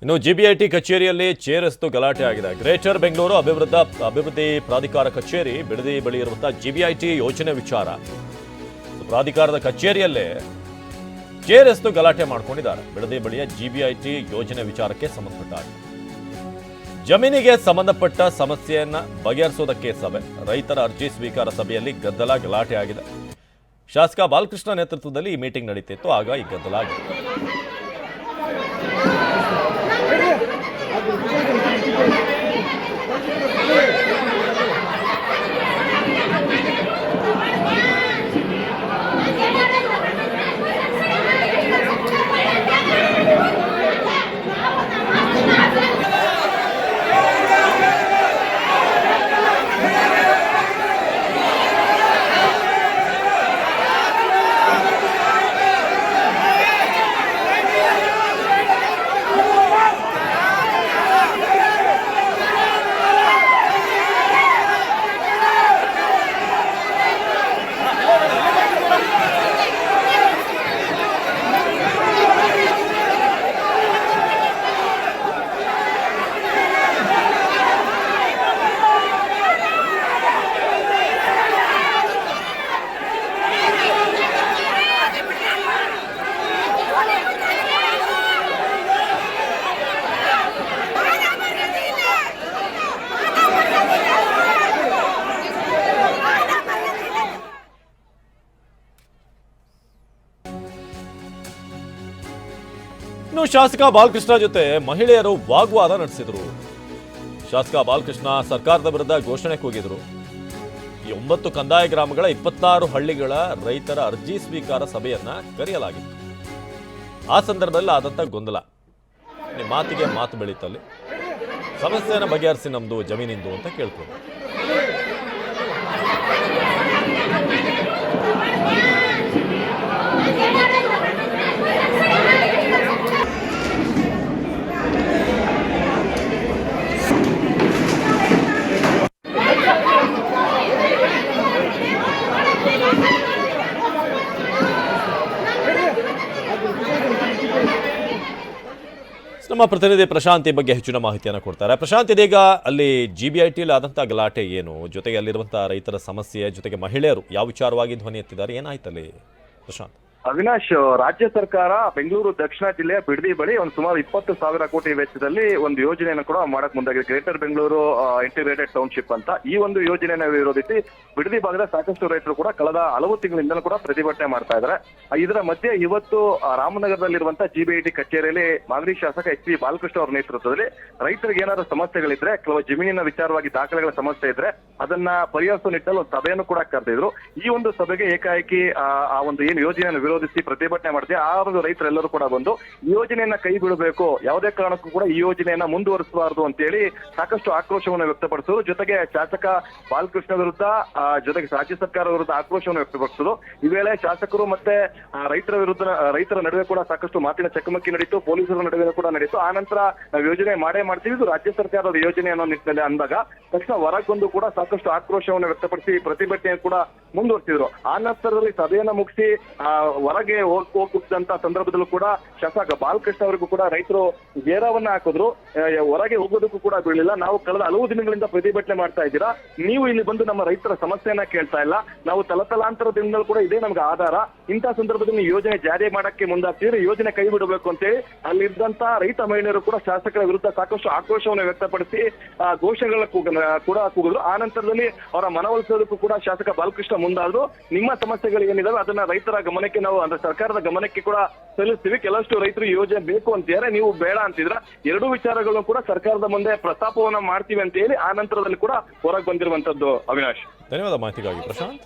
ಇನ್ನು ಜಿಬಿಐಟಿ ಕಚೇರಿಯಲ್ಲಿ ಚೇರಸ್ತು ಗಲಾಟೆ ಆಗಿದೆ. ಗ್ರೇಟರ್ ಬೆಂಗಳೂರು ಅಭಿವೃದ್ಧಿ ಪ್ರಾಧಿಕಾರ ಕಚೇರಿ ಬಿಡದಿ ಬಳಿ ಇರುವಂತಹ ಜಿಬಿಐಟಿ ಯೋಜನೆ ವಿಚಾರ ಪ್ರಾಧಿಕಾರದ ಕಚೇರಿಯಲ್ಲೇ ಚೇರಸ್ತು ಗಲಾಟೆ ಮಾಡಿಕೊಂಡಿದ್ದಾರೆ. ಬಿಡದಿ ಬಳಿಯ ಜಿಬಿಐಟಿ ಯೋಜನೆ ವಿಚಾರಕ್ಕೆ ಸಂಬಂಧಪಟ್ಟ ಜಮೀನಿಗೆ ಸಂಬಂಧಪಟ್ಟ ಸಮಸ್ಯೆಯನ್ನ ಬಗೆಹರಿಸುವುದಕ್ಕೆ ಸಭೆ, ರೈತರ ಅರ್ಜಿ ಸ್ವೀಕಾರ ಸಭೆಯಲ್ಲಿ ಗದ್ದಲ ಗಲಾಟೆ ಆಗಿದೆ. ಶಾಸಕ ಬಾಲಕೃಷ್ಣ ನೇತೃತ್ವದಲ್ಲಿ ಈ ಮೀಟಿಂಗ್ ನಡೀತಿತ್ತು. ಆಗ ಈ ಗದ್ದಲ ಆಗಿದೆ. ಇನ್ನು ಶಾಸಕ ಬಾಲಕೃಷ್ಣ ಜೊತೆ ಮಹಿಳೆಯರು ವಾಗ್ವಾದ ನಡೆಸಿದರು. ಶಾಸಕ ಬಾಲಕೃಷ್ಣ ಸರ್ಕಾರದ ವಿರುದ್ಧ ಘೋಷಣೆ ಕೂಗಿದ್ರು. ಈ 9 ಕಂದಾಯ ಗ್ರಾಮಗಳ 26 ಹಳ್ಳಿಗಳ ರೈತರ ಅರ್ಜಿ ಸ್ವೀಕಾರ ಸಭೆಯನ್ನ ಕರೆಯಲಾಗಿತ್ತು. ಆ ಸಂದರ್ಭದಲ್ಲಿ ಆದಂತ ಗೊಂದಲ, ಮಾತಿಗೆ ಮಾತು ಬೆಳೀತಲ್ಲಿ ಸಮಸ್ಯೆಯನ್ನು ಬಗೆಹರಿಸಿ ನಮ್ದು ಜಮೀನಿಂದು ಅಂತ ಕೇಳ್ಕೊಂಡು ನಮ್ಮ ಪ್ರತಿನಿಧಿ ಪ್ರಶಾಂತ್ ಈ ಬಗ್ಗೆ ಹೆಚ್ಚಿನ ಮಾಹಿತಿಯನ್ನು ಕೊಡ್ತಾರೆ. ಪ್ರಶಾಂತ್, ಇದೀಗ ಅಲ್ಲಿ ಜಿಬಿಐಟಿಯಲ್ಲಿ ಆದಂತಹ ಗಲಾಟೆ ಏನು, ಜೊತೆಗೆ ಅಲ್ಲಿರುವಂತಹ ರೈತರ ಸಮಸ್ಯೆ, ಜೊತೆಗೆ ಮಹಿಳೆಯರು ಯಾವ ವಿಚಾರವಾಗಿ ಧ್ವನಿ ಎತ್ತಿದ್ದಾರೆ, ಏನಾಯ್ತಲ್ಲಿ ಪ್ರಶಾಂತ್? ಅವಿನಾಶ್, ರಾಜ್ಯ ಸರ್ಕಾರ ಬೆಂಗಳೂರು ದಕ್ಷಿಣ ಜಿಲ್ಲೆಯ ಬಿಡದಿ ಬಳಿ ಒಂದು ಸುಮಾರು 20,000 ಕೋಟಿ ವೆಚ್ಚದಲ್ಲಿ ಒಂದು ಯೋಜನೆಯನ್ನು ಕೂಡ ಮಾಡಕ್ ಮುಂದಾಗಿದೆ. ಗ್ರೇಟರ್ ಬೆಂಗಳೂರು ಇಂಟಿಗ್ರೇಟೆಡ್ ಟೌನ್ಶಿಪ್ ಅಂತ. ಈ ಒಂದು ಯೋಜನೆಯನ್ನು ವಿರೋಧಿಸಿ ಬಿಡದಿ ಭಾಗದ ಸಾಕಷ್ಟು ರೈತರು ಕೂಡ ಕಳೆದ ಹಲವು ತಿಂಗಳಿಂದಲೂ ಕೂಡ ಪ್ರತಿಭಟನೆ ಮಾಡ್ತಾ ಇದ್ದಾರೆ. ಇದರ ಮಧ್ಯೆ ಇವತ್ತು ರಾಮನಗರದಲ್ಲಿರುವಂತಹ ಜಿಬಿಐಟಿ ಕಚೇರಿಯಲ್ಲಿ ಮಾಗಡಿ ಶಾಸಕ ಎಚ್ ಪಿ ಬಾಲಕೃಷ್ಣ ಅವರ ನೇತೃತ್ವದಲ್ಲಿ ರೈತರಿಗೆ ಏನಾದರೂ ಸಮಸ್ಯೆಗಳಿದ್ರೆ, ಕೆಲವು ಜಮೀನಿನ ವಿಚಾರವಾಗಿ ದಾಖಲೆಗಳ ಸಮಸ್ಯೆ ಇದ್ರೆ ಅದನ್ನ ಪರಿಹರಿಸುವ ನಿಟ್ಟಲ್ಲಿ ಒಂದು ಸಭೆಯನ್ನು ಕೂಡ ಕರೆದಿದ್ರು. ಈ ಒಂದು ಸಭೆಗೆ ಏಕಾಏಕಿ ಆ ಒಂದು ಏನು ಯೋಜನೆಯನ್ನು ವಿರೋಧಿಸಿ ಪ್ರತಿಭಟನೆ ಮಾಡ್ತೀವಿ ಆ ಒಂದು ರೈತರೆಲ್ಲರೂ ಕೂಡ ಬಂದು ಈ ಯೋಜನೆಯನ್ನ ಕೈ ಬಿಡಬೇಕು, ಯಾವುದೇ ಕಾರಣಕ್ಕೂ ಕೂಡ ಈ ಯೋಜನೆಯನ್ನ ಮುಂದುವರಿಸಬಾರದು ಅಂತ ಹೇಳಿ ಸಾಕಷ್ಟು ಆಕ್ರೋಶವನ್ನು ವ್ಯಕ್ತಪಡಿಸಿದ್ರು. ಜೊತೆಗೆ ಶಾಸಕ ಬಾಲಕೃಷ್ಣ ವಿರುದ್ಧ, ಜೊತೆಗೆ ರಾಜ್ಯ ಸರ್ಕಾರ ವಿರುದ್ಧ ಆಕ್ರೋಶವನ್ನು ವ್ಯಕ್ತಪಡಿಸಿದ್ರು. ಈ ವೇಳೆ ಶಾಸಕರು ಮತ್ತೆ ರೈತರ ನಡುವೆ ಕೂಡ ಸಾಕಷ್ಟು ಮಾತಿನ ಚಕಮಕಿ ನಡೀತು, ಪೊಲೀಸರ ನಡುವೆ ಕೂಡ ನಡೀತು. ಆ ನಂತರ ನಾವು ಯೋಜನೆ ಮಾಡೇ ಮಾಡ್ತೀವಿ, ಇದು ರಾಜ್ಯ ಸರ್ಕಾರದ ಯೋಜನೆ ಅನ್ನೋ ನಿಟ್ಟಿನಲ್ಲಿ ಅಂದಾಗ ತಕ್ಷಣ ಹೊರಗೊಂಡು ಕೂಡ ಸಾಕಷ್ಟು ಆಕ್ರೋಶವನ್ನು ವ್ಯಕ್ತಪಡಿಸಿ ಪ್ರತಿಭಟನೆ ಕೂಡ ಮುಂದುವರಿಸಿದ್ರು. ಆ ನಂತರದಲ್ಲಿ ಸಭೆಯನ್ನ ಮುಗಿಸಿ ಹೊರಗೆ ಹೋಗುತ್ತಿದ್ದಂತ ಸಂದರ್ಭದಲ್ಲೂ ಕೂಡ ಶಾಸಕ ಬಾಲಕೃಷ್ಣ ಅವರಿಗೂ ಕೂಡ ರೈತರು ಗೇರವನ್ನ ಹಾಕಿದ್ರು. ಹೊರಗೆ ಹೋಗೋದಕ್ಕೂ ಕೂಡ ಬೀಳಿಲ್ಲ. ನಾವು ಕಳೆದ ಹಲವು ದಿನಗಳಿಂದ ಪ್ರತಿಭಟನೆ ಮಾಡ್ತಾ ಇದ್ದೀರಾ, ನೀವು ಇಲ್ಲಿ ಬಂದು ನಮ್ಮ ರೈತರ ಸಮಸ್ಯೆಯನ್ನ ಕೇಳ್ತಾ ಇಲ್ಲ, ನಾವು ತಲತಲಾಂತರದಿಂದಲೂ ಕೂಡ ಇದೇ ನಮ್ಗೆ ಆಧಾರ. ಇಂತಹ ಸಂದರ್ಭದಲ್ಲಿ ಯೋಜನೆ ಜಾರಿ ಮಾಡಕ್ಕೆ ಮುಂದಾಗ್ತಿದ್ರೆ ಯೋಜನೆ ಕೈ ಬಿಡಬೇಕು ಅಂತೇಳಿ ಅಲ್ಲಿದ್ದಂತ ರೈತ ಮಹಿಳೆಯರು ಕೂಡ ಶಾಸಕರ ವಿರುದ್ಧ ಸಾಕಷ್ಟು ಆಕ್ರೋಶವನ್ನು ವ್ಯಕ್ತಪಡಿಸಿ ಘೋಷಣೆಗಳನ್ನ ಕೂಡ ಕೂಗಿದ್ರು. ಆ ನಂತರದಲ್ಲಿ ಅವರ ಮನವೊಲಿಸೋದಕ್ಕೂ ಕೂಡ ಶಾಸಕ ಬಾಲಕೃಷ್ಣ ಮುಂದಾದ್ರು. ನಿಮ್ಮ ಸಮಸ್ಯೆಗಳು ಏನಿದಾವೆ ಅದನ್ನ ರೈತರ ಗಮನಕ್ಕೆ ನಾವು ಅಂದ್ರೆ ಸರ್ಕಾರದ ಗಮನಕ್ಕೆ ಕೂಡ ಸಲ್ಲಿಸ್ತೀವಿ. ಕೆಲವಷ್ಟು ರೈತರು ಯೋಜನೆ ಬೇಕು ಅಂತಿದ್ದಾರೆ, ನೀವು ಬೇಡ ಅಂತಿದ್ರ. ಎರಡೂ ವಿಚಾರಗಳನ್ನು ಕೂಡ ಸರ್ಕಾರದ ಮುಂದೆ ಪ್ರಸ್ತಾಪವನ್ನ ಮಾಡ್ತೀವಿ ಅಂತ ಹೇಳಿ ಆ ನಂತರದಲ್ಲಿ ಕೂಡ ಹೊರಗೆ ಬಂದಿರುವಂತದ್ದು. ಅವಿನಾಶ್, ಧನ್ಯವಾದ ಮಾಹಿತಿಗಾಗಿ ಪ್ರಶಾಂತ್.